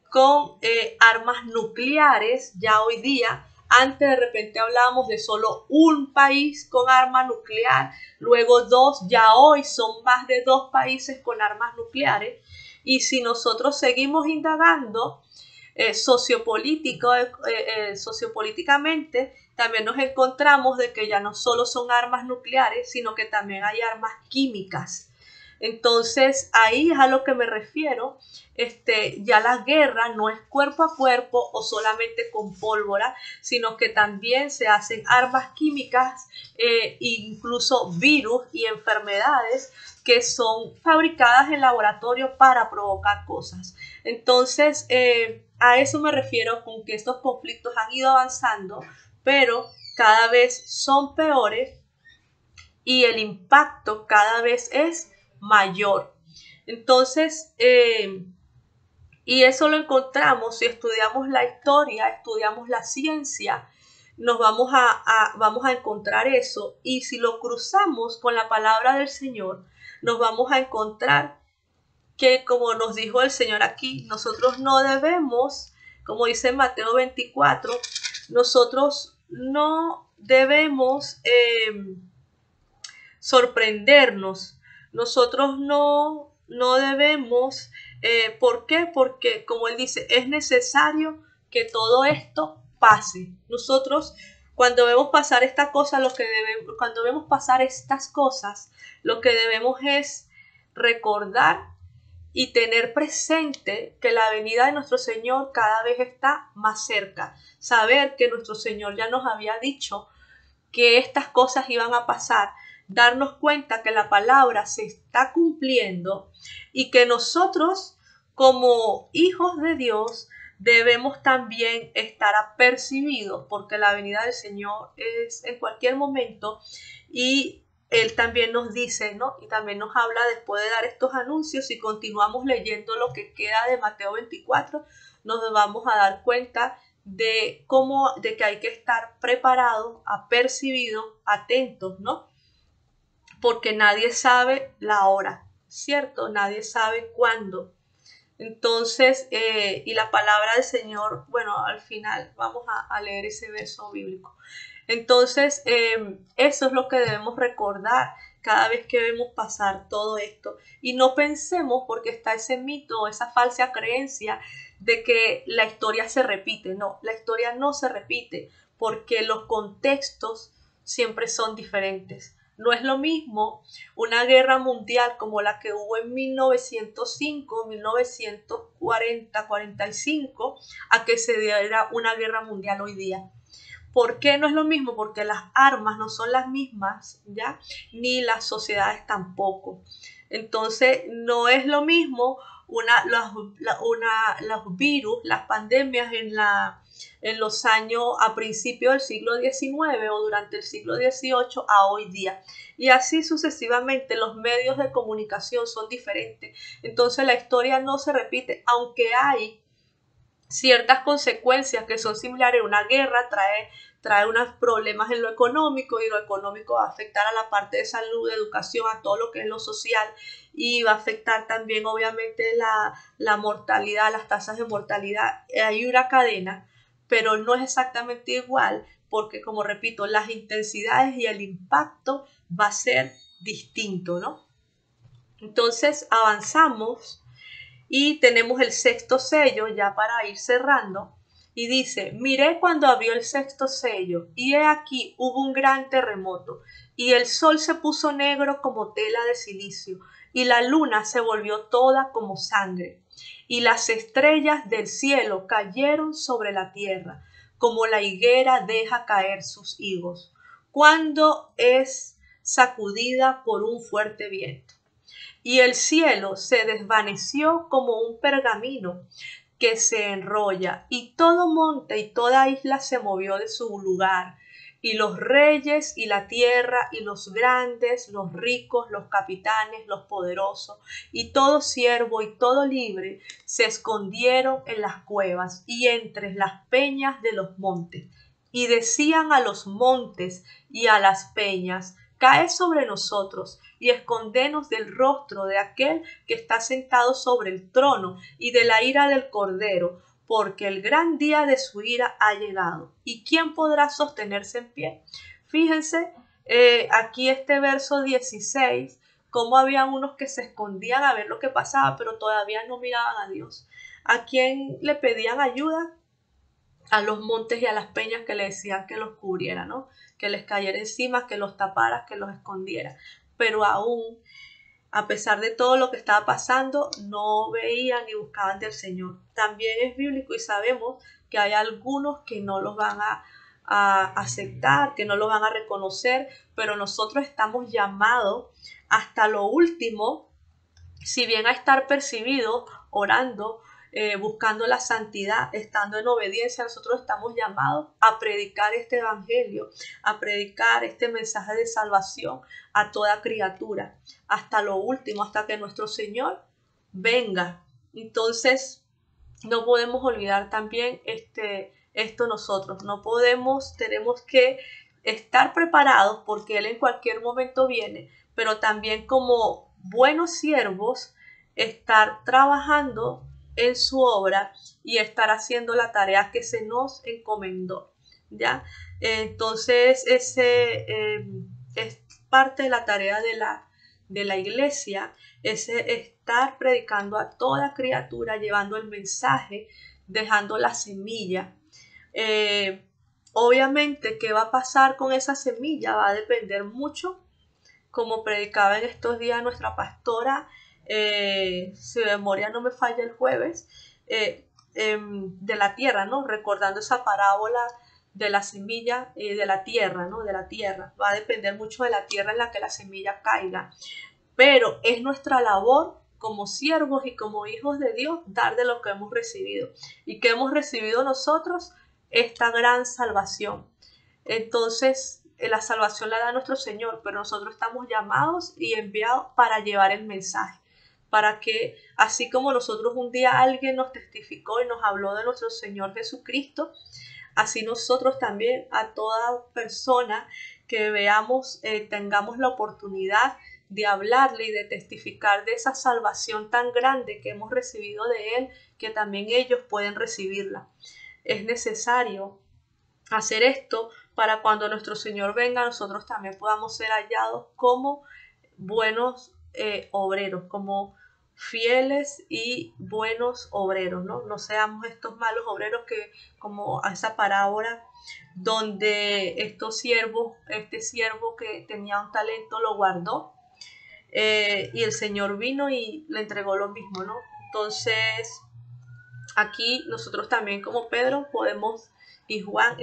con armas nucleares ya hoy día. Antes de repente hablábamos de solo un país con arma nuclear, luego dos, ya hoy son más de 2 países con armas nucleares. Y si nosotros seguimos indagando sociopolíticamente, también nos encontramos de que ya no solo son armas nucleares, sino que también hay armas químicas. Entonces ahí es a lo que me refiero. Ya la guerra no es cuerpo a cuerpo o solamente con pólvora, sino que también se hacen armas químicas, incluso virus y enfermedades que son fabricadas en laboratorio para provocar cosas. Entonces a eso me refiero con que estos conflictos han ido avanzando, pero cada vez son peores y el impacto cada vez es mayor. Entonces, y eso lo encontramos si estudiamos la historia, estudiamos la ciencia, nos vamos a encontrar eso, y si lo cruzamos con la palabra del Señor, nos vamos a encontrar que, como nos dijo el Señor aquí, nosotros no debemos, como dice en Mateo 24, nosotros no debemos sorprendernos. Nosotros no debemos, ¿por qué? Porque, como él dice, es necesario que todo esto pase. Nosotros, cuando vemos pasar esta cosa, cuando vemos pasar estas cosas, lo que debemos es recordar y tener presente que la venida de nuestro Señor cada vez está más cerca. Saber que nuestro Señor ya nos había dicho que estas cosas iban a pasar, darnos cuenta que la palabra se está cumpliendo y que nosotros, como hijos de Dios, debemos también estar apercibidos porque la venida del Señor es en cualquier momento y Él también nos dice, ¿no? Y también nos habla después de dar estos anuncios. Si continuamos leyendo lo que queda de Mateo 24, nos vamos a dar cuenta de que hay que estar preparados, apercibidos, atentos, ¿no? Porque nadie sabe la hora, ¿cierto? Nadie sabe cuándo. Entonces, y la palabra del Señor, bueno, al final vamos a leer ese verso bíblico. Entonces, eso es lo que debemos recordar cada vez que vemos pasar todo esto. Y no pensemos, porque está ese mito, esa falsa creencia de que la historia se repite. No, la historia no se repite porque los contextos siempre son diferentes. No es lo mismo una guerra mundial como la que hubo en 1905, 1940, 45, a que se diera una guerra mundial hoy día. ¿Por qué no es lo mismo? Porque las armas no son las mismas, ¿ya? Ni las sociedades tampoco. Entonces, no es lo mismo los virus, las pandemias en los años a principios del siglo XIX o durante el siglo XVIII a hoy día. Y así sucesivamente los medios de comunicación son diferentes. Entonces, la historia no se repite, aunque hay ciertas consecuencias que son similares. Una guerra trae unos problemas en lo económico y lo económico va a afectar a la parte de salud, de educación, a todo lo que es lo social y va a afectar también obviamente la mortalidad, las tasas de mortalidad. Hay una cadena, pero no es exactamente igual porque, como repito, las intensidades y el impacto va a ser distinto, ¿no? Entonces avanzamos y tenemos el sexto sello ya para ir cerrando. Y dice, miré cuando abrió el sexto sello, y he aquí hubo un gran terremoto, y el sol se puso negro como tela de silicio, y la luna se volvió toda como sangre, y las estrellas del cielo cayeron sobre la tierra, como la higuera deja caer sus higos, cuando es sacudida por un fuerte viento. Y el cielo se desvaneció como un pergamino que se enrolla, y todo monte y toda isla se movió de su lugar, y los reyes y la tierra y los grandes, los ricos, los capitanes, los poderosos, y todo siervo y todo libre se escondieron en las cuevas y entre las peñas de los montes, y decían a los montes y a las peñas, caed sobre nosotros y escondenos del rostro de aquel que está sentado sobre el trono y de la ira del Cordero, porque el gran día de su ira ha llegado. ¿Y quién podrá sostenerse en pie? Fíjense, aquí este verso 16, cómo habían unos que se escondían a ver lo que pasaba, pero todavía no miraban a Dios. ¿A quién le pedían ayuda? A los montes y a las peñas que le decían que los cubriera, ¿no? Que les cayera encima, que los tapara, que los escondiera. Pero aún, a pesar de todo lo que estaba pasando, no veían ni buscaban del Señor. También es bíblico y sabemos que hay algunos que no los van a aceptar, que no los van a reconocer, pero nosotros estamos llamados hasta lo último, si bien a estar percibidos, orando, buscando la santidad, estando en obediencia. Nosotros estamos llamados a predicar este evangelio, a predicar este mensaje de salvación a toda criatura, hasta lo último, hasta que nuestro Señor venga. Entonces, no podemos olvidar también esto nosotros. Tenemos que estar preparados porque Él en cualquier momento viene, pero también como buenos siervos, estar trabajando en su obra y estar haciendo la tarea que se nos encomendó, ¿ya? Entonces, es parte de la tarea de la iglesia, es estar predicando a toda criatura, llevando el mensaje, dejando la semilla. Obviamente, ¿qué va a pasar con esa semilla? Va a depender mucho, como predicaba en estos días nuestra pastora, si mi memoria no me falla el jueves, de la tierra, ¿no? Recordando esa parábola de la semilla de la tierra, ¿no? De la tierra. Va a depender mucho de la tierra en la que la semilla caiga. Pero es nuestra labor como siervos y como hijos de Dios, dar de lo que hemos recibido. ¿Y que hemos recibido nosotros? Esta gran salvación. Entonces, la salvación la da nuestro Señor, pero nosotros estamos llamados y enviados para llevar el mensaje. Para que, así como nosotros un día alguien nos testificó y nos habló de nuestro Señor Jesucristo, así nosotros también a toda persona que veamos, tengamos la oportunidad de hablarle y de testificar de esa salvación tan grande que hemos recibido de Él, que también ellos pueden recibirla. Es necesario hacer esto para cuando nuestro Señor venga, nosotros también podamos ser hallados como buenos obreros, como fieles y buenos obreros, ¿no? No seamos estos malos obreros que, como a esa parábola donde este siervo que tenía un talento lo guardó, y el Señor vino y le entregó lo mismo, ¿no? Entonces, aquí nosotros también como Pedro podemos, y Juan,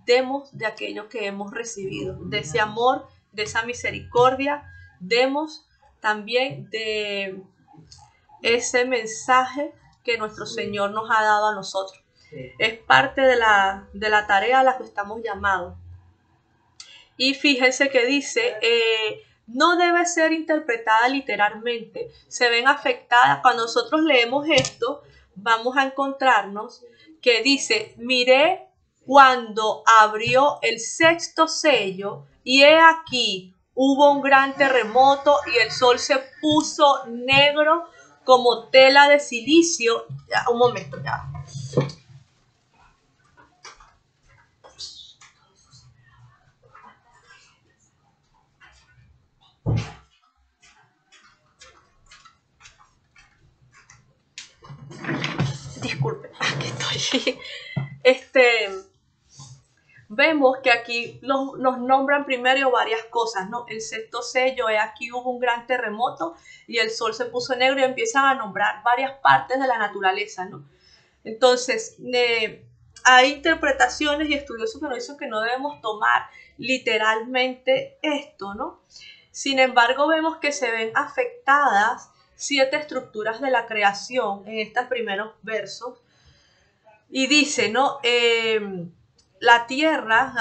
demos de aquello que hemos recibido, de ese amor, de esa misericordia, demos también de ese mensaje que nuestro Señor nos ha dado a nosotros. Es parte de la tarea a la que estamos llamados. Y fíjense que dice, no debe ser interpretada literalmente. Se ven afectadas. Cuando nosotros leemos esto, vamos a encontrarnos que dice, miré cuando abrió el sexto sello y he aquí hubo un gran terremoto y el sol se puso negro como tela de silicio. Ya, un momento, ya. Disculpe, aquí estoy. Vemos que aquí nos nombran primero varias cosas, ¿no? El sexto sello, aquí hubo un gran terremoto y el sol se puso negro y empiezan a nombrar varias partes de la naturaleza, ¿no? Entonces, hay interpretaciones y estudiosos que nos dicen que no debemos tomar literalmente esto, ¿no? Sin embargo, vemos que se ven afectadas 7 estructuras de la creación en estos primeros versos. Y dice, ¿no? La tierra,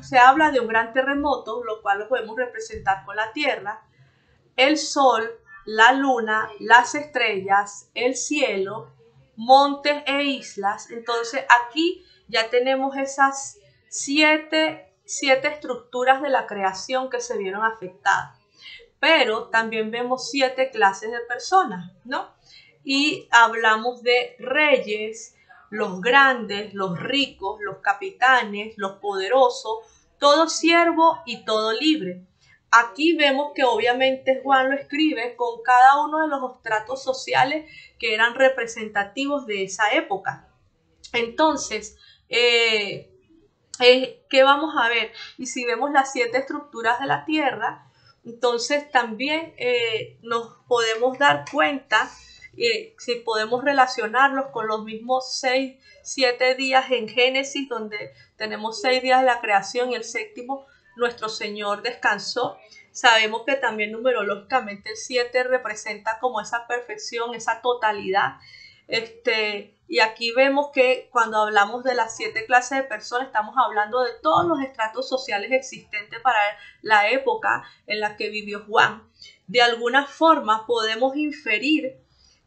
se habla de un gran terremoto, lo cual lo podemos representar con la tierra, el sol, la luna, las estrellas, el cielo, montes e islas. Entonces aquí ya tenemos esas siete estructuras de la creación que se vieron afectadas. Pero también vemos 7 clases de personas, ¿no? Y hablamos de reyes, los grandes, los ricos, los capitanes, los poderosos, todo siervo y todo libre. Aquí vemos que obviamente Juan lo escribe con cada uno de los estratos sociales que eran representativos de esa época. Entonces, ¿qué vamos a ver? Y si vemos las 7 estructuras de la tierra, entonces también nos podemos dar cuenta, si podemos relacionarlos con los mismos 7 días en Génesis, donde tenemos 6 días de la creación y el séptimo nuestro Señor descansó. Sabemos que también numerológicamente el 7 representa como esa perfección, esa totalidad. Y aquí vemos que cuando hablamos de las 7 clases de personas, estamos hablando de todos los estratos sociales existentes para la época en la que vivió Juan. De alguna forma podemos inferir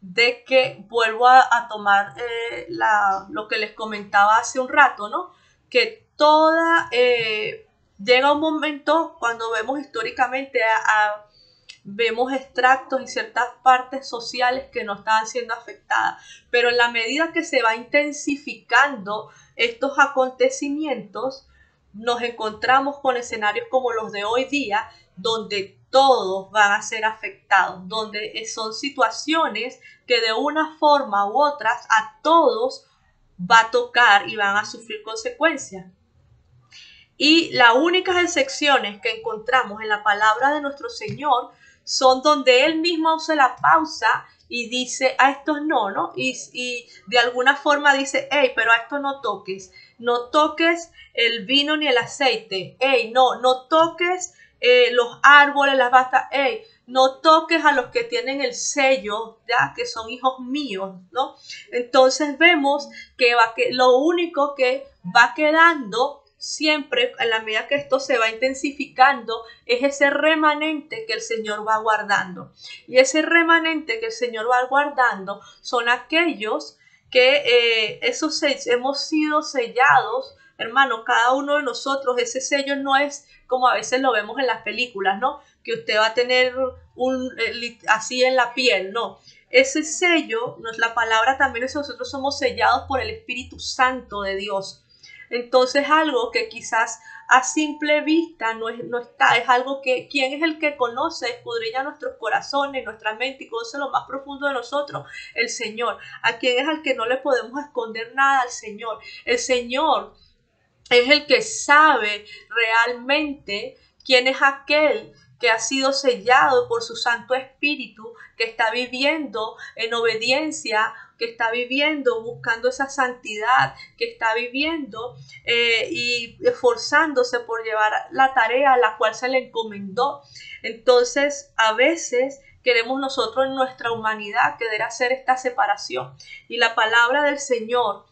de que, vuelvo a tomar lo que les comentaba hace un rato, ¿no? Que llega un momento cuando vemos históricamente vemos extractos y ciertas partes sociales que no estaban siendo afectadas, pero en la medida que se va intensificando estos acontecimientos, nos encontramos con escenarios como los de hoy día, donde todos van a ser afectados, donde son situaciones que de una forma u otra a todos va a tocar y van a sufrir consecuencias. Y las únicas excepciones que encontramos en la palabra de nuestro Señor son donde Él mismo hace la pausa y dice a estos no, ¿no? Y de alguna forma dice, hey, pero a esto no toques el vino ni el aceite, hey, no toques los árboles, las bastas, no toques a los que tienen el sello, ya que son hijos míos, ¿no? Entonces vemos que lo único que va quedando siempre, en la medida que esto se va intensificando, es ese remanente que el Señor va guardando. Y ese remanente que el Señor va guardando son aquellos que hemos sido sellados, hermano. Cada uno de nosotros, ese sello no es como a veces lo vemos en las películas, ¿no? Que usted va a tener así en la piel, no. Ese sello, la palabra también es que nosotros somos sellados por el Espíritu Santo de Dios. Entonces algo que quizás a simple vista no está, es algo que ¿quién es el que conoce, escudriña nuestros corazones, nuestra mente y conoce lo más profundo de nosotros? El Señor. ¿A quién es al que no le podemos esconder nada? Al Señor. El Señor es el que sabe realmente quién es aquel que ha sido sellado por su Santo Espíritu, que está viviendo en obediencia, que está viviendo buscando esa santidad, que está viviendo y esforzándose por llevar la tarea a la cual se le encomendó. Entonces, a veces queremos nosotros en nuestra humanidad querer hacer esta separación. Y la palabra del Señor,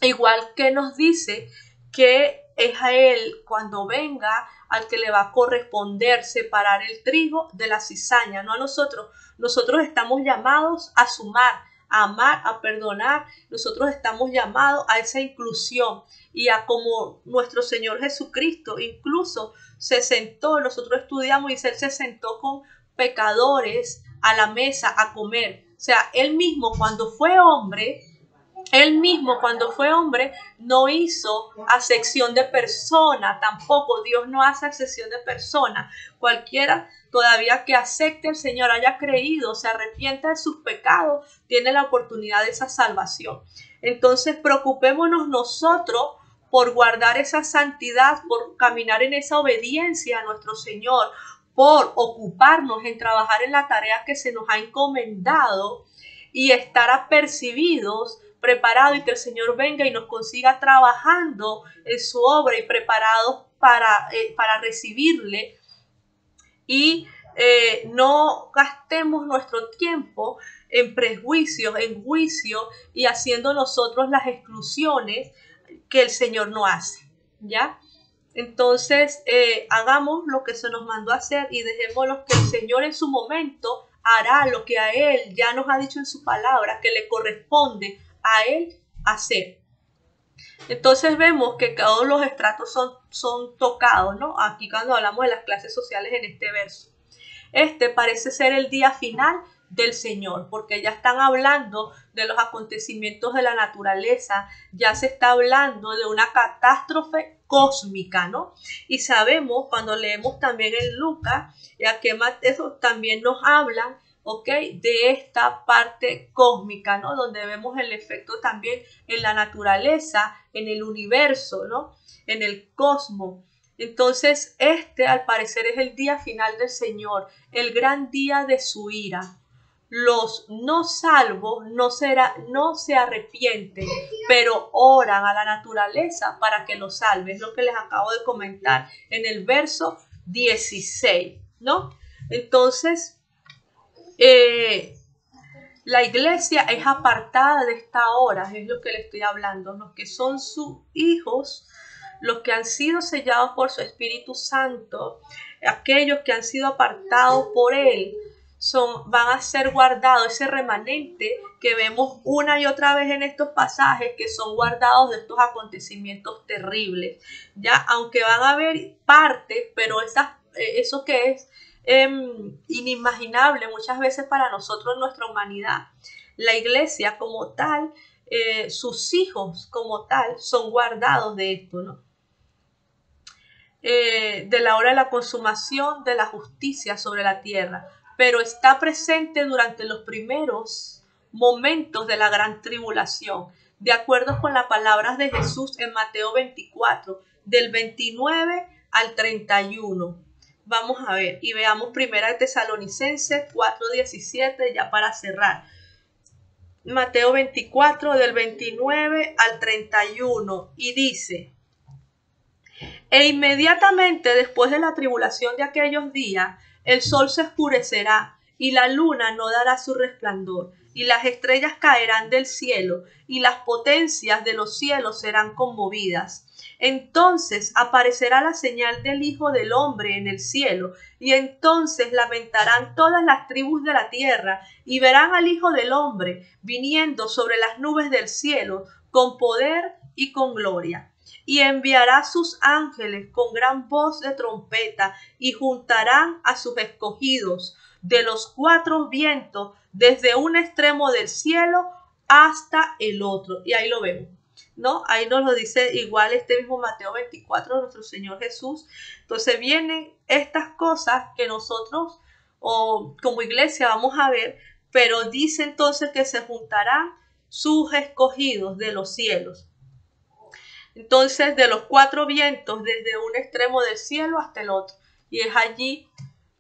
igual que nos dice que es a Él cuando venga al que le va a corresponder separar el trigo de la cizaña, no a nosotros. Nosotros estamos llamados a sumar, a amar, a perdonar. Nosotros estamos llamados a esa inclusión y a como nuestro Señor Jesucristo incluso se sentó, nosotros estudiamos y Él se sentó con pecadores a la mesa a comer. O sea, Él mismo cuando fue hombre no hizo acepción de persona, tampoco Dios no hace acepción de persona. Cualquiera todavía que acepte al Señor, haya creído, se arrepienta de sus pecados, tiene la oportunidad de esa salvación. Entonces preocupémonos nosotros por guardar esa santidad, por caminar en esa obediencia a nuestro Señor, por ocuparnos en trabajar en la tarea que se nos ha encomendado y estar apercibidos, preparados, y que el Señor venga y nos consiga trabajando en su obra y preparados para recibirle. Y no gastemos nuestro tiempo en prejuicios, en juicio y haciendo nosotros las exclusiones que el Señor no hace, ¿ya? Entonces hagamos lo que se nos mandó a hacer y dejémoslo que el Señor en su momento hará lo que a Él ya nos ha dicho en su palabra, que le corresponde a Él hacer. Entonces vemos que todos los estratos son tocados, ¿no? Aquí cuando hablamos de las clases sociales en este verso. Este parece ser el día final del Señor, porque ya están hablando de los acontecimientos de la naturaleza, ya se está hablando de una catástrofe cósmica, ¿no? Y sabemos, cuando leemos también en Lucas, ya que Mateo también nos hablan, ¿ok? De esta parte cósmica, ¿no? Donde vemos el efecto también en la naturaleza, en el universo, ¿no? En el cosmos. Entonces, al parecer es el día final del Señor, el gran día de su ira. Los no salvos no se arrepienten, pero oran a la naturaleza para que los salve. Es lo que les acabo de comentar en el verso 16, ¿no? Entonces, la iglesia es apartada de esta hora, es lo que le estoy hablando. Los que son sus hijos, los que han sido sellados por su Espíritu Santo, aquellos que han sido apartados por Él, van a ser guardados, ese remanente que vemos una y otra vez en estos pasajes, que son guardados de estos acontecimientos terribles. Ya, aunque van a haber partes, pero eso que es inimaginable muchas veces para nosotros en nuestra humanidad. La iglesia como tal, sus hijos como tal, son guardados de esto, ¿no? De la hora de la consumación de la justicia sobre la tierra, pero está presente durante los primeros momentos de la gran tribulación, de acuerdo con las palabras de Jesús en Mateo 24, del 29 al 31. Vamos a ver y veamos Primera de Tesalonicenses 4:17 ya para cerrar. Mateo 24 del 29 al 31 y dice: E inmediatamente después de la tribulación de aquellos días, el sol se oscurecerá y la luna no dará su resplandor, y las estrellas caerán del cielo, y las potencias de los cielos serán conmovidas. Entonces aparecerá la señal del Hijo del Hombre en el cielo, y entonces lamentarán todas las tribus de la tierra, y verán al Hijo del Hombre viniendo sobre las nubes del cielo, con poder y con gloria. Y enviará sus ángeles con gran voz de trompeta, y juntarán a sus escogidos de los cuatro vientos, desde un extremo del cielo hasta el otro. Y ahí lo vemos, ¿no? Ahí nos lo dice igual este mismo Mateo 24, nuestro Señor Jesús. Entonces vienen estas cosas que nosotros o como iglesia vamos a ver, pero dice entonces que se juntarán sus escogidos de los cielos. Entonces, de los cuatro vientos, desde un extremo del cielo hasta el otro. Y es allí,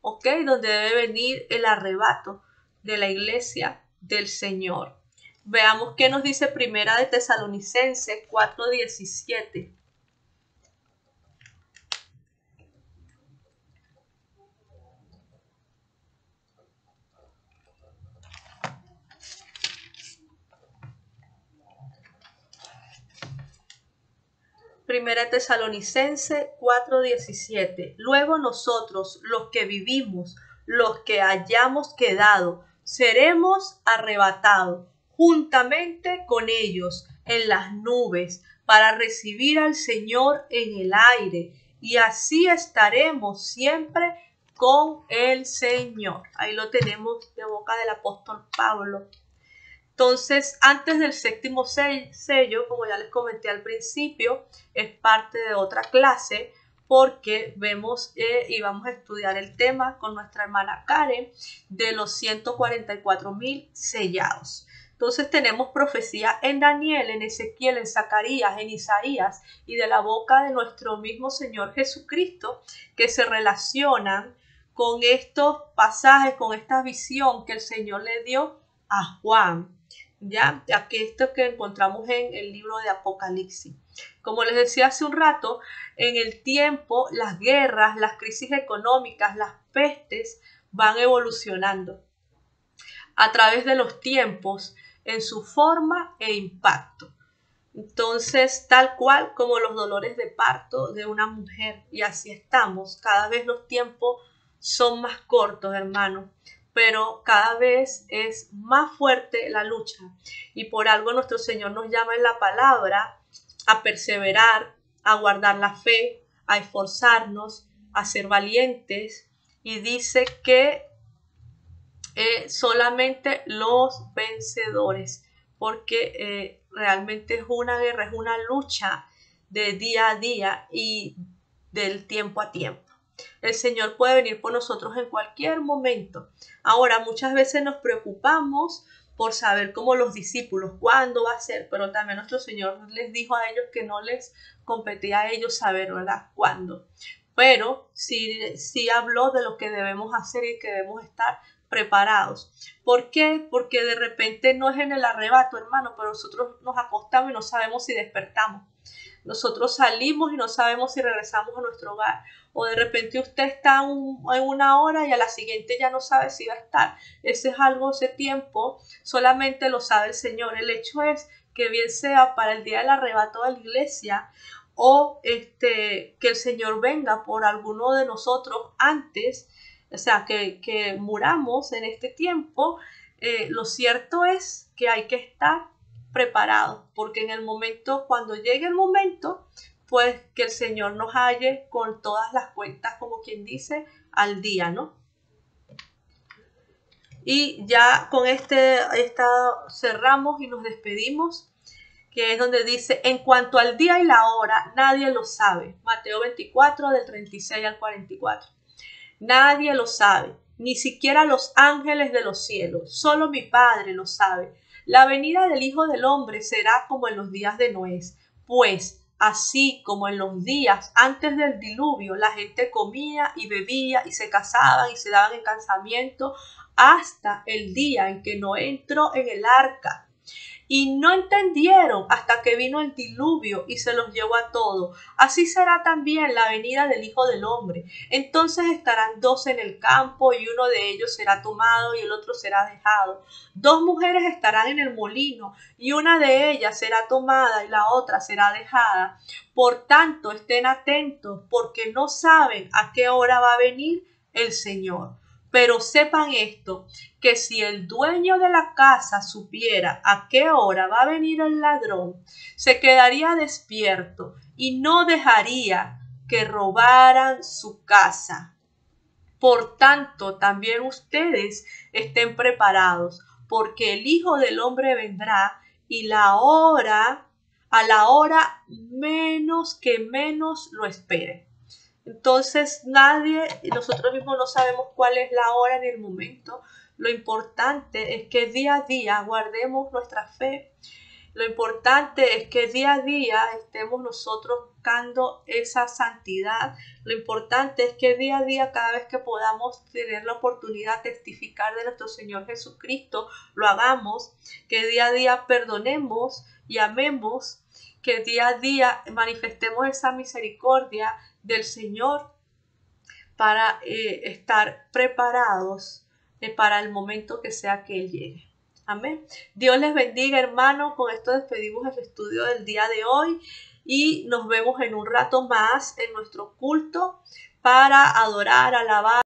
¿ok?, donde debe venir el arrebato de la iglesia del Señor. Veamos qué nos dice Primera de Tesalonicenses 4:17. Primera Tesalonicenses 4:17. Luego nosotros, los que vivimos, los que hayamos quedado, seremos arrebatados juntamente con ellos en las nubes para recibir al Señor en el aire, y así estaremos siempre con el Señor. Ahí lo tenemos de boca del apóstol Pablo. Entonces, antes del séptimo sello, como ya les comenté al principio, es parte de otra clase porque vemos y vamos a estudiar el tema con nuestra hermana Karen de los 144,000 sellados. Entonces tenemos profecía en Daniel, en Ezequiel, en Zacarías, en Isaías y de la boca de nuestro mismo Señor Jesucristo que se relacionan con estos pasajes, con esta visión que el Señor le dio a Juan. Ya, aquí esto que encontramos en el libro de Apocalipsis. Como les decía hace un rato, en el tiempo las guerras, las crisis económicas, las pestes van evolucionando a través de los tiempos en su forma e impacto. Entonces, tal cual como los dolores de parto de una mujer, y así estamos, cada vez los tiempos son más cortos, hermanos, pero cada vez es más fuerte la lucha y por algo nuestro Señor nos llama en la palabra a perseverar, a guardar la fe, a esforzarnos, a ser valientes, y dice que solamente los vencedores, porque realmente es una guerra, es una lucha de día a día y del tiempo a tiempo. El Señor puede venir por nosotros en cualquier momento. Ahora, muchas veces nos preocupamos por saber como los discípulos cuándo va a ser, pero también nuestro Señor les dijo a ellos que no les competía a ellos saber, ¿verdad?, cuándo. Pero sí habló de lo que debemos hacer y que debemos estar preparados. ¿Por qué? Porque de repente no es en el arrebato, hermano, pero nosotros nos acostamos y no sabemos si despertamos. Nosotros salimos y no sabemos si regresamos a nuestro hogar. O de repente usted está en una hora y a la siguiente ya no sabe si va a estar. Ese tiempo solamente lo sabe el Señor. El hecho es que bien sea para el día del arrebato de la iglesia o que el Señor venga por alguno de nosotros antes, o sea, que muramos en este tiempo, lo cierto es que hay que estar preparados, porque en el momento, cuando llegue el momento, pues que el Señor nos halle con todas las cuentas, como quien dice, al día, ¿no? Y ya con cerramos y nos despedimos, que es donde dice, en cuanto al día y la hora, nadie lo sabe. Mateo 24, del 36 al 44. Nadie lo sabe, ni siquiera los ángeles de los cielos, solo mi Padre lo sabe. La venida del Hijo del Hombre será como en los días de Noé, pues así como en los días antes del diluvio la gente comía y bebía y se casaban y se daban en casamiento hasta el día en que Noé entró en el arca. Y no entendieron hasta que vino el diluvio y se los llevó a todos. Así será también la venida del Hijo del Hombre. Entonces estarán dos en el campo y uno de ellos será tomado y el otro será dejado. Dos mujeres estarán en el molino y una de ellas será tomada y la otra será dejada. Por tanto, estén atentos porque no saben a qué hora va a venir el Señor. Pero sepan esto, que si el dueño de la casa supiera a qué hora va a venir el ladrón, se quedaría despierto y no dejaría que robaran su casa. Por tanto, también ustedes estén preparados, porque el Hijo del Hombre vendrá y a la hora menos lo esperen. Entonces nosotros mismos no sabemos cuál es la hora ni el momento. Lo importante es que día a día guardemos nuestra fe. Lo importante es que día a día estemos nosotros buscando esa santidad. Lo importante es que día a día, cada vez que podamos tener la oportunidad de testificar de nuestro Señor Jesucristo, lo hagamos. Que día a día perdonemos y amemos. Que día a día manifestemos esa misericordia del Señor para estar preparados para el momento que sea que Él llegue. Amén. Dios les bendiga, hermano. Con esto despedimos el estudio del día de hoy y nos vemos en un rato más en nuestro culto para adorar, alabar